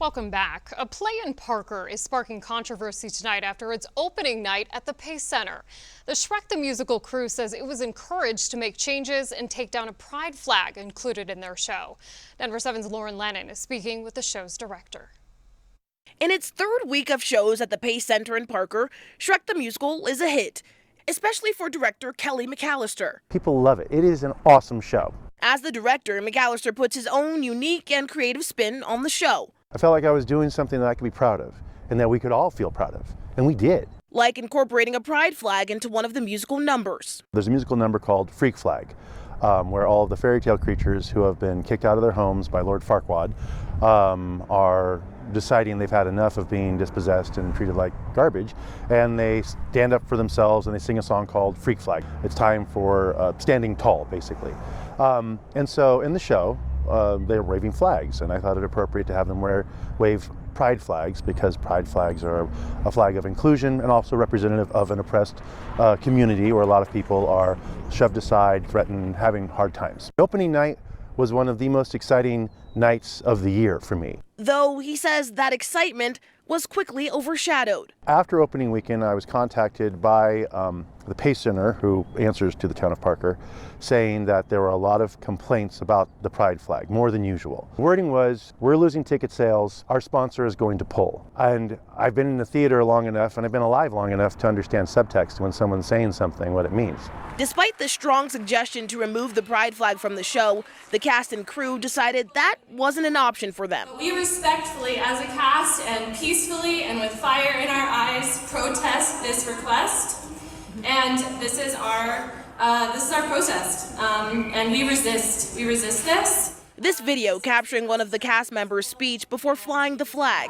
Welcome back. A play in Parker is sparking controversy tonight after its opening night at the Pace Center. The Shrek the Musical crew says it was encouraged to make changes and take down a pride flag included in their show. Denver 7's Lauren Lennon is speaking with the show's director. In its third week of shows at the Pace Center in Parker, Shrek the Musical is a hit, especially for director Kelly McAllister. People love it. It is an awesome show. As the director, McAllister puts his own unique and creative spin on the show. I felt like I was doing something that I could be proud of and that we could all feel proud of, and we did. Like incorporating a pride flag into one of the musical numbers. There's a musical number called Freak Flag, where all of the fairy tale creatures who have been kicked out of their homes by Lord Farquaad are deciding they've had enough of being dispossessed and treated like garbage, and they stand up for themselves and they sing a song called Freak Flag. It's time for standing tall, basically. And so in the show, they're waving flags, and I thought it appropriate to have them wave pride flags, because pride flags are a flag of inclusion and also representative of an oppressed community where a lot of people are shoved aside, threatened, having hard times. Opening night was one of the most exciting nights of the year for me. Though he says that excitement was quickly overshadowed. After opening weekend, I was contacted by the Pace Center, who answers to the town of Parker, saying that there were a lot of complaints about the pride flag, more than usual. The wording was, we're losing ticket sales, our sponsor is going to pull. And I've been in the theater long enough and I've been alive long enough to understand subtext when someone's saying something, what it means. Despite the strong suggestion to remove the pride flag from the show, the cast and crew decided that wasn't an option for them. We respectfully, as a cast, and peacefully and with fire in our eyes, protest this request. And this is our protest, and we resist this. This video capturing one of the cast members' speech before flying the flag.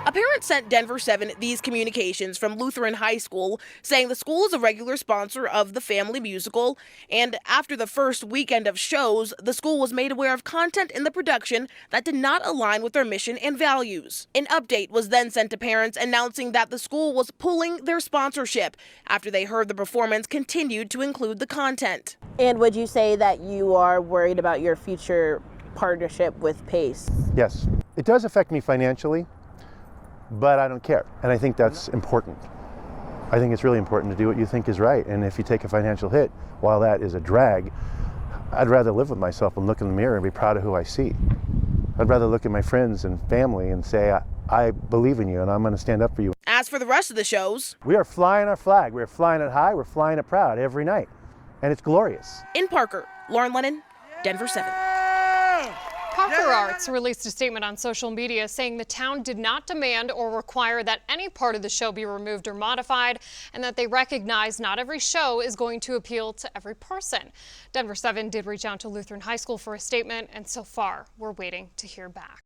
A parent sent Denver 7 these communications from Lutheran High School, saying the school is a regular sponsor of the family musical, and after the first weekend of shows, the school was made aware of content in the production that did not align with their mission and values. An update was then sent to parents announcing that the school was pulling their sponsorship after they heard the performance continued to include the content. And would you say that you are worried about your future partnership with Pace? Yes, it does affect me financially, but I don't care, and I think that's important. I think it's really important to do what you think is right, and if you take a financial hit, while that is a drag, I'd rather live with myself and look in the mirror and be proud of who I see. I'd rather look at my friends and family and say, I believe in you and I'm going to stand up for you. As for the rest of the shows, we are flying our flag. We're flying it high, we're flying it proud every night, and it's glorious. In Parker, Lauren Lennon, Denver 7. Parker Arts released a statement on social media saying the town did not demand or require that any part of the show be removed or modified, and that they recognize not every show is going to appeal to every person. Denver 7 did reach out to Lutheran High School for a statement, and so far we're waiting to hear back.